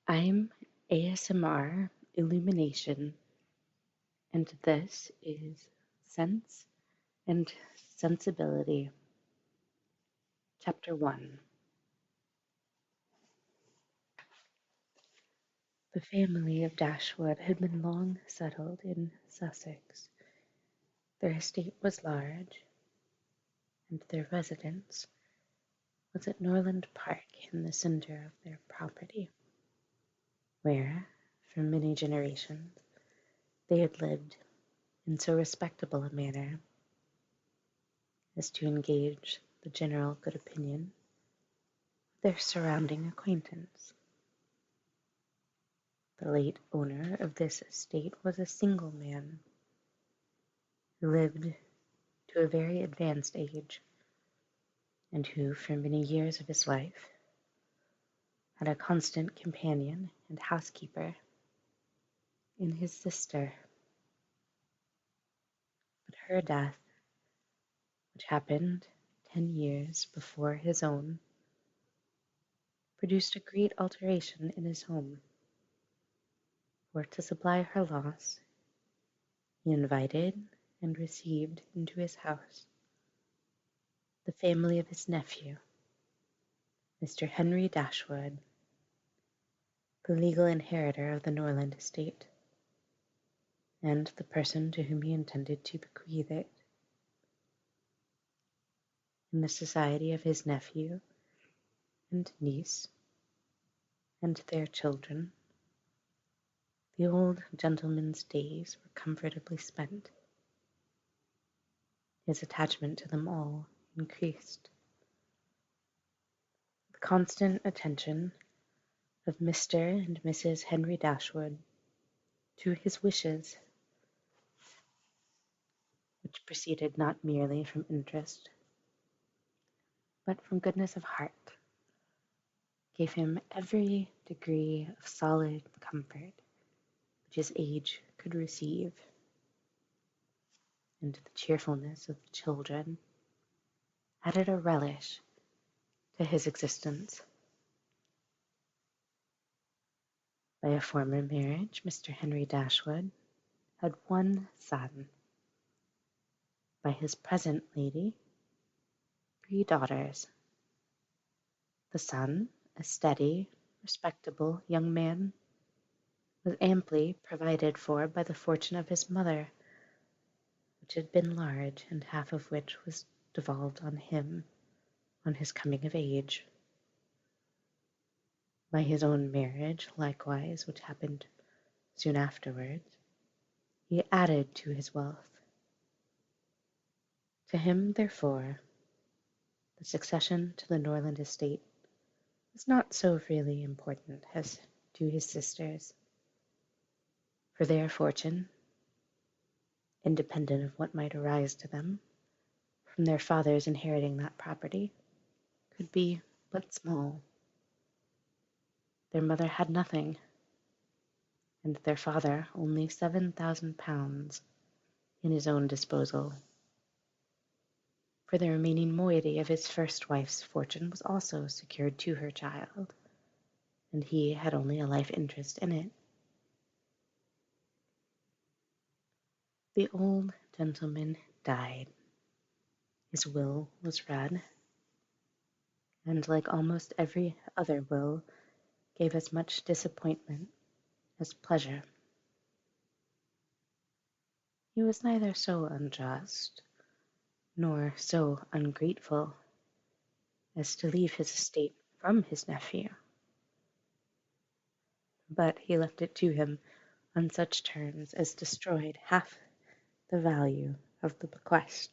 I'm ASMR Illumination, and this is Sense and Sensibility, Chapter 1. The family of Dashwood had been long settled in Sussex. Their estate was large, and their residence was at Norland Park in the centre of their property, where, for many generations, they had lived in so respectable a manner as to engage the general good opinion of their surrounding acquaintance. The late owner of this estate was a single man who lived to a very advanced age, and who, for many years of his life, had a constant companion and housekeeper in his sister. But her death, which happened 10 years before his own, produced a great alteration in his home, for to supply her loss, he invited and received into his house the family of his nephew, Mr. Henry Dashwood, the legal inheritor of the Norland estate, and the person to whom he intended to bequeath it. In the society of his nephew and niece and their children, the old gentleman's days were comfortably spent. His attachment to them all increased. The constant attention of Mr. and Mrs. Henry Dashwood to his wishes, which proceeded not merely from interest, but from goodness of heart, gave him every degree of solid comfort which his age could receive, and the cheerfulness of the children added a relish to his existence. By a former marriage, Mr. Henry Dashwood had one son. By his present lady, 3 daughters. The son, a steady, respectable young man, was amply provided for by the fortune of his mother, which had been large, and half of which was devolved on him on his coming of age. By his own marriage, likewise, which happened soon afterwards, he added to his wealth. To him, therefore, the succession to the Norland estate was not so really important as to his sisters, for their fortune, independent of what might arise to them from their fathers inheriting that property, could be but small. Their mother had nothing, and their father only £7,000 in his own disposal, for the remaining moiety of his first wife's fortune was also secured to her child, and he had only a life interest in it. The old gentleman died. His will was read, and like almost every other will, gave as much disappointment as pleasure. He was neither so unjust nor so ungrateful as to leave his estate from his nephew, but he left it to him on such terms as destroyed half the value of the bequest.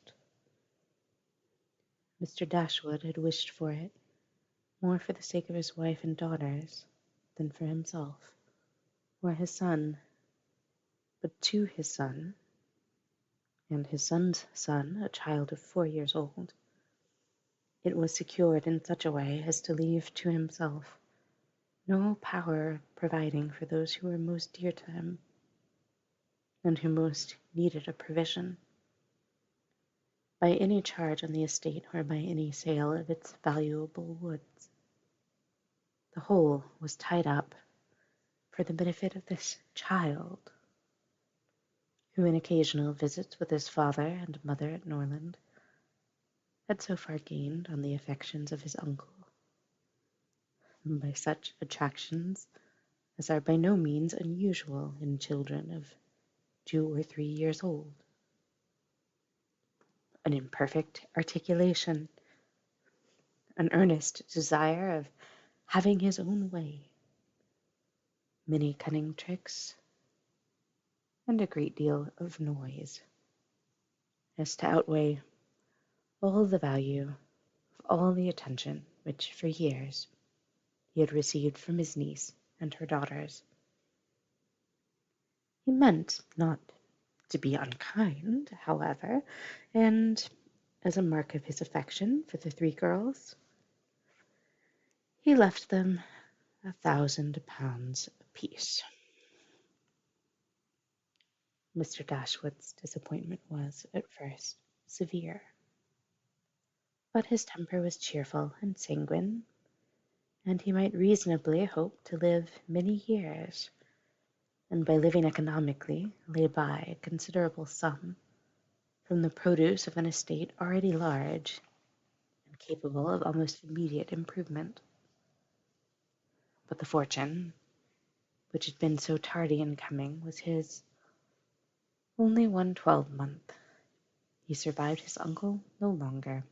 Mr. Dashwood had wished for it more for the sake of his wife and daughters than for himself or his son, but to his son, and his son's son, a child of 4 years old, it was secured in such a way as to leave to himself no power of providing for those who were most dear to him, and who most needed a provision, by any charge on the estate or by any sale of its valuable woods. The whole was tied up for the benefit of this child, who in occasional visits with his father and mother at Norland had so far gained on the affections of his uncle, and by such attractions as are by no means unusual in children of 2 or 3 years old. An imperfect articulation, an earnest desire of having his own way, many cunning tricks, and a great deal of noise, as to outweigh all the value of all the attention which for years he had received from his niece and her daughters. He meant not to be unkind, however, and as a mark of his affection for the 3 girls, he left them £1,000 apiece. Mr. Dashwood's disappointment was, at first, severe, but his temper was cheerful and sanguine, and he might reasonably hope to live many years, and by living economically lay by a considerable sum from the produce of an estate already large and capable of almost immediate improvement. But the fortune, which had been so tardy in coming, was his only 1/12-month. He survived his uncle no longer,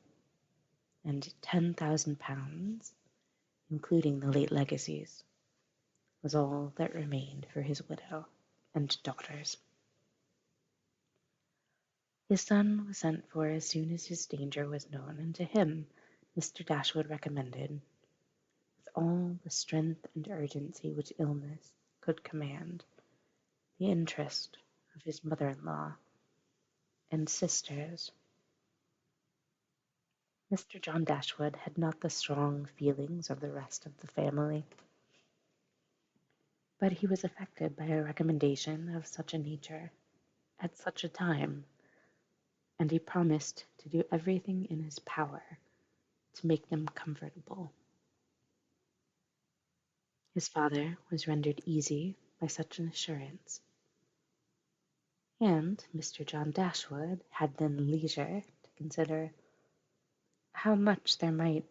and £10,000, including the late legacies, was all that remained for his widow and daughters. His son was sent for as soon as his danger was known, and to him Mr. Dashwood recommended, with all the strength and urgency which illness could command, the interest of his mother-in-law and sisters. Mr. John Dashwood had not the strong feelings of the rest of the family, but he was affected by a recommendation of such a nature, at such a time, and he promised to do everything in his power to make them comfortable. His father was rendered easy by such an assurance, and Mr. John Dashwood had then leisure to consider how much there might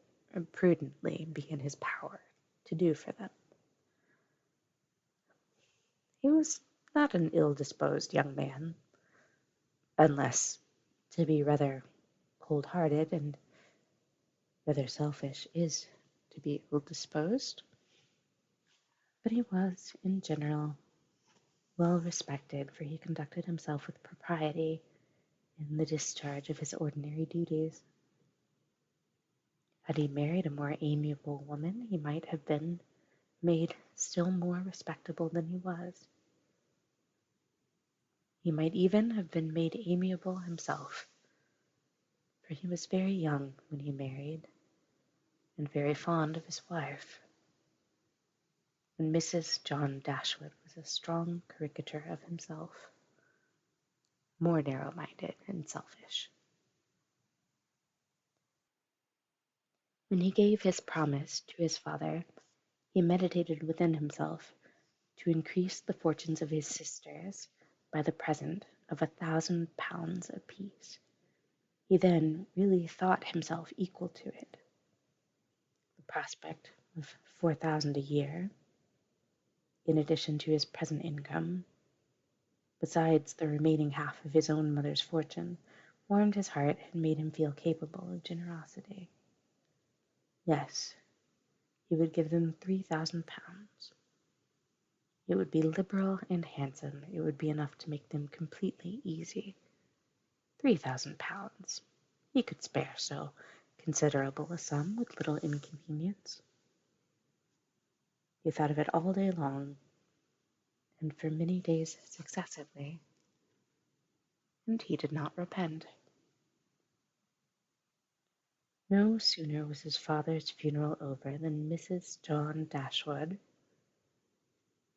prudently be in his power to do for them. He was not an ill-disposed young man, unless to be rather cold-hearted and rather selfish is to be ill-disposed. But he was, in general, well respected, for he conducted himself with propriety in the discharge of his ordinary duties. Had he married a more amiable woman, he might have been made still more respectable than he was. He might even have been made amiable himself, for he was very young when he married, and very fond of his wife. And Mrs. John Dashwood was a strong caricature of himself, more narrow-minded and selfish. When he gave his promise to his father, he meditated within himself to increase the fortunes of his sisters by the present of £1,000 apiece. He then really thought himself equal to it. The prospect of 4,000 a year, in addition to his present income, besides the remaining half of his own mother's fortune, warmed his heart and made him feel capable of generosity. Yes, he would give them £3,000. It would be liberal and handsome. It would be enough to make them completely easy. £3,000. He could spare so considerable a sum with little inconvenience. He thought of it all day long, and for many days successively, and he did not repent. No sooner was his father's funeral over than Mrs. John Dashwood,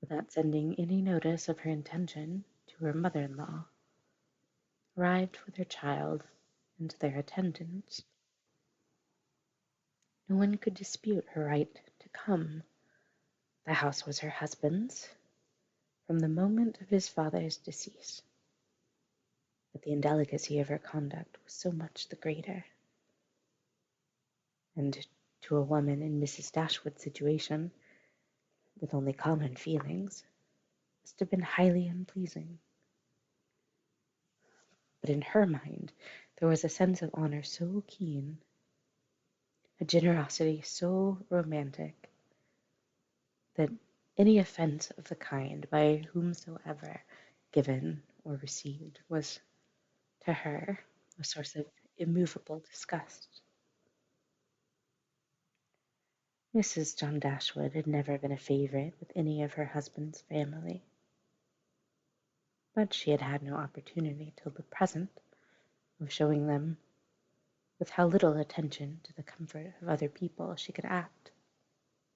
without sending any notice of her intention to her mother-in-law, arrived with her child and their attendants. No one could dispute her right to come. The house was her husband's, from the moment of his father's decease. But the indelicacy of her conduct was so much the greater, and to a woman in Mrs. Dashwood's situation, with only common feelings, must have been highly unpleasing. But in her mind there was a sense of honor so keen, a generosity so romantic, that any offense of the kind by whomsoever given or received was to her a source of immovable disgust. Mrs. John Dashwood had never been a favourite with any of her husband's family, but she had had no opportunity till the present of showing them with how little attention to the comfort of other people she could act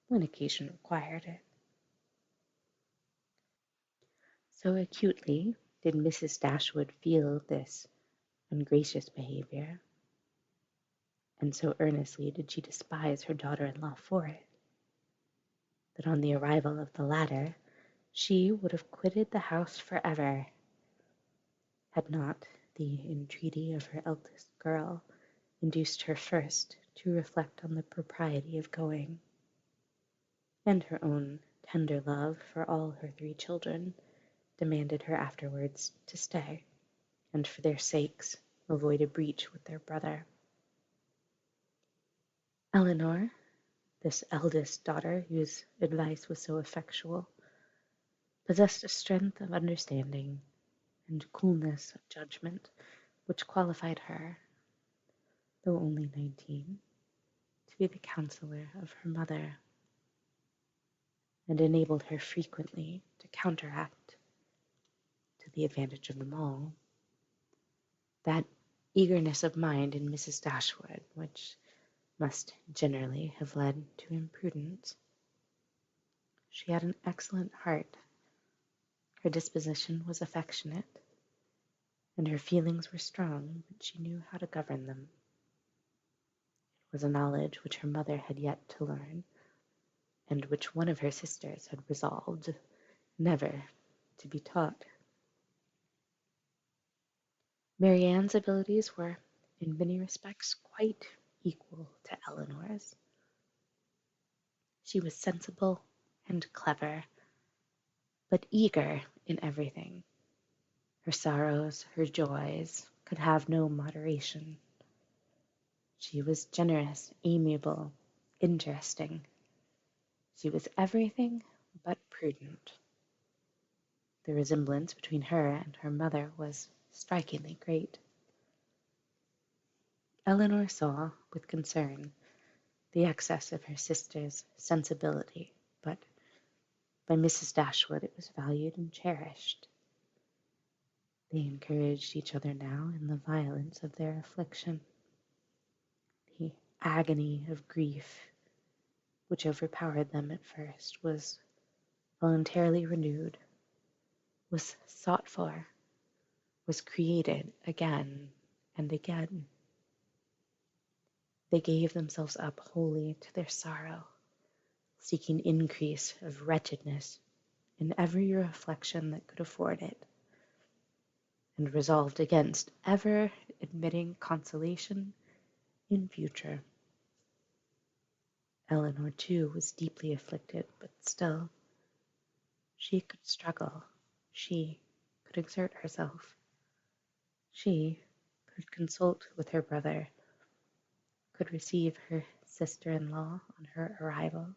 when occasion required it. So acutely did Mrs. Dashwood feel this ungracious behaviour, and so earnestly did she despise her daughter-in-law for it, that on the arrival of the latter she would have quitted the house for ever, had not the entreaty of her eldest girl induced her first to reflect on the propriety of going, and her own tender love for all her 3 children demanded her afterwards to stay, and for their sakes avoid a breach with their brother. Eleanor, this eldest daughter whose advice was so effectual, possessed a strength of understanding and coolness of judgment which qualified her, though only 19, to be the counsellor of her mother, and enabled her frequently to counteract, to the advantage of them all, that eagerness of mind in Mrs. Dashwood which must generally have led to imprudence. She had an excellent heart, her disposition was affectionate, and her feelings were strong, but she knew how to govern them. It was a knowledge which her mother had yet to learn, and which one of her sisters had resolved never to be taught. Marianne's abilities were, in many respects, quite equal to Eleanor's. She was sensible and clever, but eager in everything. Her sorrows, her joys, could have no moderation. She was generous, amiable, interesting. She was everything but prudent. The resemblance between her and her mother was strikingly great. Eleanor saw, with concern, the excess of her sister's sensibility, but by Mrs. Dashwood it was valued and cherished. They encouraged each other now in the violence of their affliction. The agony of grief which overpowered them at first was voluntarily renewed, was sought for, was created again and again. They gave themselves up wholly to their sorrow, seeking increase of wretchedness in every reflection that could afford it, and resolved against ever admitting consolation in future. Eleanor, too, was deeply afflicted, but still she could struggle, she could exert herself, she could consult with her brother, could receive her sister-in-law on her arrival,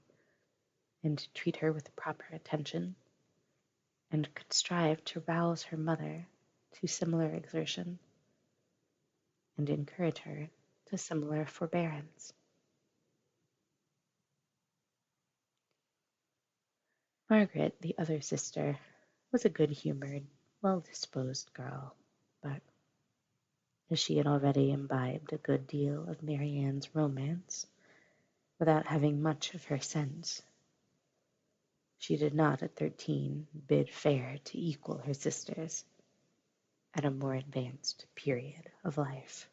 and treat her with proper attention, and could strive to rouse her mother to similar exertion, and encourage her to similar forbearance. Margaret, the other sister, was a good-humoured, well-disposed girl, but as she had already imbibed a good deal of Marianne's romance, without having much of her sense, she did not at 13 bid fair to equal her sisters at a more advanced period of life.